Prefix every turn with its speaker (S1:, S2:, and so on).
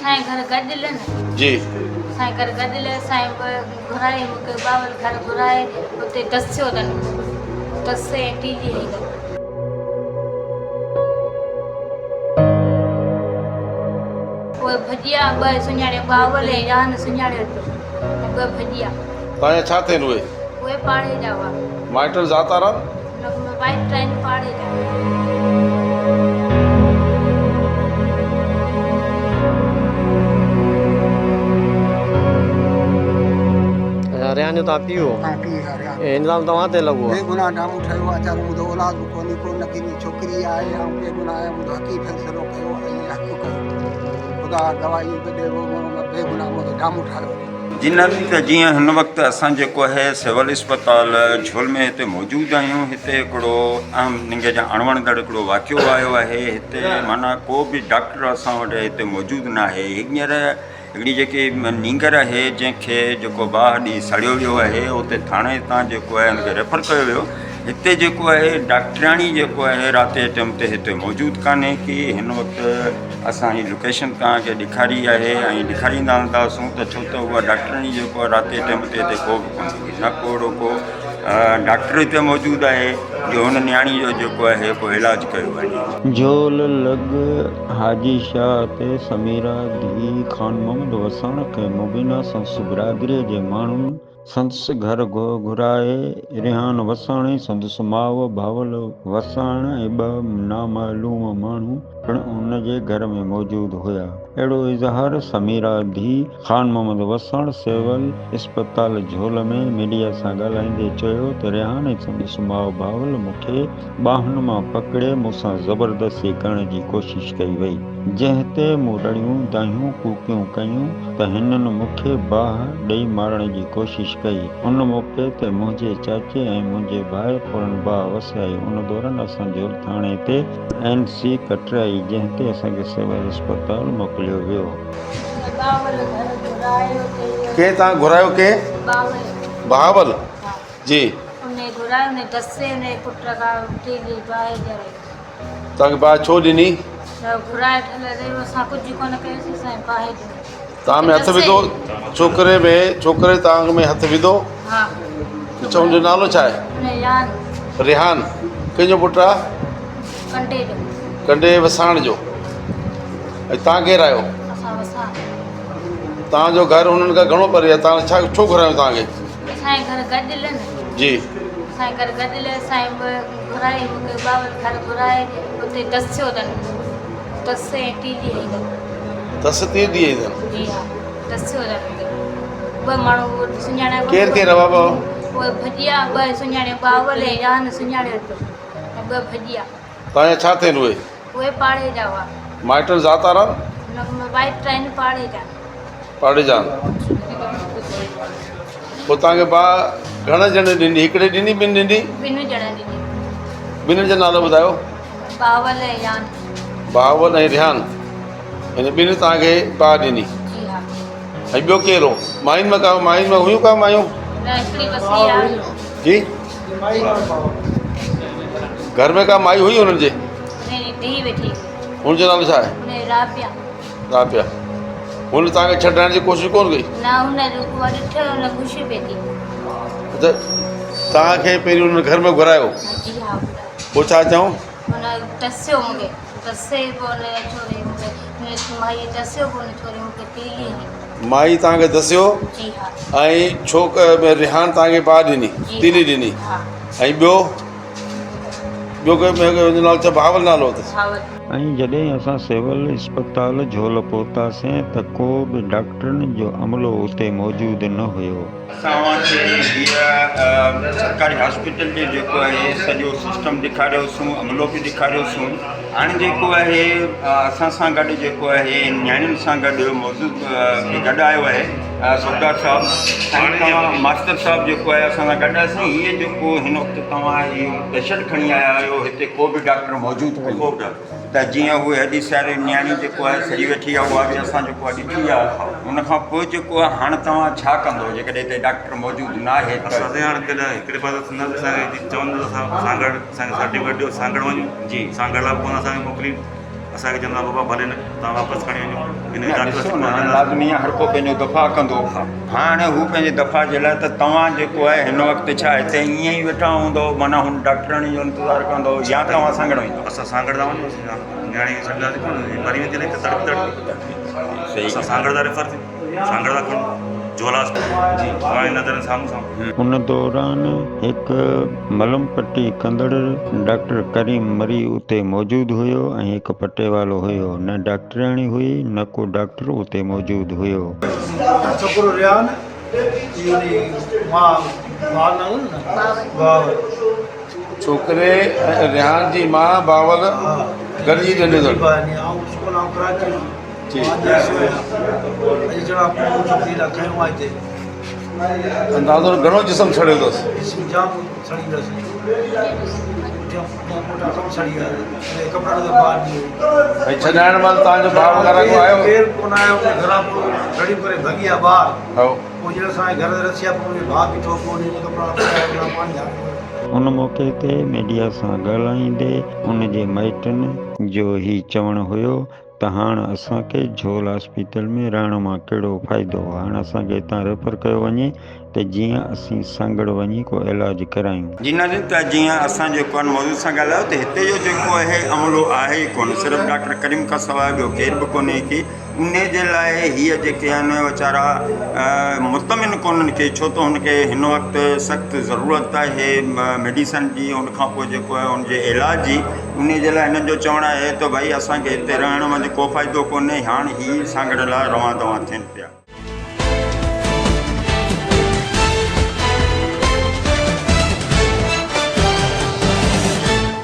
S1: साईं घर गॾियल न
S2: जी
S1: साईं घर गॾियल साईं घुराए मूंखे बावल घर घुराए उते दसियो अथनि दसे टीजी उहे भॼिया ॿ सुञाणे बावल ऐं जान सुञाणे ॿ भॼिया
S2: तव्हांजा छा थियनि
S1: उहे पाड़े जा हुआ
S2: माइट ज़ातारा
S1: वाइट ट्रेन पाड़े जा
S3: हरियाणा तव्हां पियो इल्ज़ाम तव्हां ते लॻो आहे
S4: बेगुनाह नामो ठहियो आहे वीचारो मुंहिंजो औलाद बि कोन्हे को नकीनी छोकिरी आहे ऐं बेगुनाह आहे मुंहिंजो हक़ी फ़ैसिलो कयो ऐं हक़ कयो ख़ुदा गवाही बि ॾियो बेगुनाह मुंहिंजो नामो ठाहियो
S5: जिन त जीअं हिन वक़्तु असां जेको आहे सिविल अस्पताल झोल में हिते मौजूदु आहियूं हिते हिकिड़ो अहम निंगे जा अणवणंदड़ हिकिड़ो वाक़ियो आयो आहे हिते माना को बि डॉक्टर असां वटि हिते मौजूदु न आहे हींअर हिकिड़ी जेकी नींगर आहे जंहिंखे जेको बाहि ॾींहुं सड़ियो वियो आहे उते थाणे तां जेको आहे हुनखे रेफर कयो वियो हिते जेको आहे डॉक्टराणी जेको आहे राति जे टाइम ते हिते मौजूदु कान्हे की हिन वक़्तु असां हीअ लोकेशन तव्हांखे ॾेखारी आहे ऐं ॾेखारींदा हूंदासीं त छो त उहा डॉक्टराणी जेको आहे राति जे टाइम ते हिते को बि कोन्हे न को अहिड़ो को डॉक्टर हिते मौजूदु आहे जो हुन नियाणी जो जेको आहे को इलाजु कयो वञे
S6: झोल लॻ हाजी शाह ते समीरा धी ख़ान मोहम्मद वसाण खे मुबीना संस बिरादरीअ जे माण्हुनि संदसि घर घुराए रिहान वसाणी संदसि माउ भावल वसाण ऐं ॿ नामालूम माण्हू पिणु उन जे घर में मौजूदु हुया अहिड़ो इज़हार समीरा धी ख़ान मोहम्मद वसाण सिविल अस्पताल झोल में मीडिया सां ॻाल्हाईंदे चयो त रिहान ऐं संदसि माउ भावल मूंखे ॿाहुनि मां पकिड़े मूंसां ज़बरदस्ती करण जी कोशिशि कई वई जंहिं ते मूं रड़ियूं दाहियूं कूकियूं कयूं त हिननि मूंखे बाहि ॾेई मारण जी कोशिशि कई उन मौक़े ते मुंहिंजे चाचे ऐं मुंहिंजे भाउ फौरन बाहि वसाई उन दौरान असां झोल थाणे ते NC कटराई जंहिं ते असांखे सिविल अस्पताल मोकिलियो वियो
S1: बावल घर घुराए उते
S2: के तव्हां घुरायो के
S1: बावल
S2: बहावल जी
S1: उन घुराए उन दसे उन पुट खां टीजी बाहि जरे
S2: तव्हांखे बाहि छो ॾिनी
S1: घुराए ठल रहियो असां कुझु कोन कयोसीं साईं बाहि ॾिनी
S2: तव्हां में हथु विधो छोकिरे तव्हां में हथु विधो
S1: हा
S2: अच्छा हुनजो नालो छा आहे
S1: उन यान
S2: रिहान कंहिंजो पुटु आहे
S1: कंडे जो
S2: कंडे वसाण जो ऐं तव्हां केरु आहियो
S1: असां वसां
S2: तव्हांजो घरु हुननि खां घणो परे आहे तव्हां छा छो घुरायो तव्हांखे
S1: साईं घर गॾियल न
S2: जी
S1: साईं घर गॾियल साईं घुराए मूंखे बावल घर घुराए उते दसियो अथनि दसे टीजी
S2: दस 30 ॾींहं ईंदनि
S1: जी हा दसियो अथनि ॿ माण्हू सुञाणे
S2: केरु केरु आहे बाबा
S1: उहे भॼिया ॿ सुञाणे बावल ऐं जान सुञाणे ऐं ॿ भॼिया
S2: तव्हांजा छा थियनि
S1: उहे पाड़े जा हुआ
S2: माइट ज़ातारा
S1: हुन वाइट ट्रेन पाड़े जा
S2: पाड़े जा पोइ तव्हांखे बाहि घणे ॼणे ॾिनी हिकिड़े ॾिनी ॿिनि ॾिनी
S1: ॿिनि ॼणनि ॾिनी
S2: ॿिन्हिनि जो नालो ॿुधायो
S1: बावल ऐं जान
S2: बावल ऐं रिहान हिन ॿिनि तव्हांखे बाहि ॾिनी
S1: जी हा
S2: ऐं ॿियो केरु हो मायुनि में हुयूं का मायूं
S1: न हिकिड़ी बसी आहे
S2: जी घर में का माई हुई हुननि जे
S1: हुनजी धीउ वेठी
S2: हुनजो नालो छा आहे
S1: हुन राबिया
S2: राबिया हुन तव्हांखे छॾाइण जी कोशिशि कोन कई
S1: न हुन उहा ॾिठो हुन ख़ुशी पई थी
S2: त तव्हांखे पहिरीं हुन घर में घुरायो
S1: जी हा
S2: पोइ छा चऊं
S1: हुन दसियो मूंखे दसे पोइ हुन छोरे मूंखे माई दसियो पोइ हुन छोरे मूंखे तीली
S2: माई तव्हांखे दसियो
S1: जी हा
S2: ऐं रिहान तव्हांखे बाहि ॾिनी तीली ॾिनी
S1: हा
S2: ऐं ॿियो हुनजो नालो छा बावल नालो अथसि
S1: भावल
S6: ऐं जॾहिं असां सिविल अस्पताल झोल पहुतासीं त को बि डॉक्टरनि जो अमलो उते मौजूदु न हुयो
S5: असां वटि हीअ सरकारी हॉस्पिटल जो जेको आहे सॼो सिस्टम ॾेखारियोसीं अमलो बि ॾेखारियोसीं हाणे जेको आहे असां सां गॾु जेको आहे नियाणियुनि सां गॾु मौजूदु गॾु आयो आहे सरदार साहिबु तव्हां मास्टर साहिबु जेको आहे असां सां गॾु असीं हीअ जेको हिन वक़्तु तव्हां इहो पेशेंट खणी आया आहियो हिते को बि डॉक्टर मौजूदु कोन्हे त जीअं उहे हेॾी सारी नियाणी जेको आहे सॼी वेठी आहे उहा बि असां जेको आहे ॾिठी आहे उनखां पोइ जेको आहे हाणे तव्हां छा कंदो जेकॾहिं हिते डॉक्टर मौजूदु न आहे त
S7: असांखे हाणे कॾहिं हिकिड़े पासे न असांखे चवंदा असां सां गॾु असांखे सर्टिफिकेट ॾियो सां गॾु वञूं
S5: जी
S7: सां गॾु पोइ असांखे मोकिली असांखे चवंदा बाबा भले न तव्हां वापसि खणी वञो हिन
S5: न,
S7: डॉक्टर
S5: ॾिसो न, लाज़मी आहे हर को पंहिंजो दफ़ा कंदो। हाणे हू पंहिंजे दफ़ा जे लाइ त तव्हां जेको आहे हिन वक़्तु छा हिते ईअं ई वेठा हूंदव, माना हुन डॉक्टराणी जो इंतज़ारु कंदो या तव्हां सांगड़ वञो?
S7: असां सांगड़ था वञूं, नियाणी खे सम्झासीं कोन मरी वेंदी न तड़प
S5: सही
S7: असां सांगड़ था रेफर थियूं, सांगड़ था खणूं झोला तव्हांजे नज़र साम्हूं साम्हूं।
S6: उन दौरान हिकु मलम पट्टी कंदड़ डॉक्टर करीम मरी उते मौजूदु हुयो ऐं हिकु पटे वारो हुयो। न डॉक्टराणी हुई न को डॉक्टर उते मौजूदु हुयो।
S8: छोकिरो रियान
S2: छोकिरे रिहान जी मां बावल गॾिजी ॾंढे अंदाज़ो घणो जिस्म छड़ियो अथसि? भई छॾाइण महिल तव्हांजो भाउ वग़ैरह को आयो?
S6: उन मौक़े ते मीडिया सां ॻाल्हाईंदे उन जे माइटनि जो ही चवणु हुयो त हाणे असांखे झोल हॉस्पिटल में रहण मां कहिड़ो फ़ाइदो। हाणे असांखे हितां रेफर कयो वञे त जीअं असीं सांगड़ वञी को इलाजु करायूं।
S5: जी न, त जीअं असां जेको आहे मौजूद सां ॻाल्हायो त हिते जो जेको आहे अमलो आहे ई कोन, सिर्फ़ु डॉक्टर करीम खां सवाइ ॿियो केरु बि कोन्हे की उन जे लाइ हीअ जेके आहिनि वीचारा मुतमिन कोन्हनि के, छो त हुनखे हिन वक़्तु सख़्तु ज़रूरत आहे मेडिसन जी, उनखां पोइ जेको आहे उनजे इलाज जी। उन जे लाइ हिननि जो चवणु आहे त भई असांखे हिते रहण में को फ़ाइदो कोन्हे, हाणे ही सांगड़ लाइ रवां दवा थियनि पिया।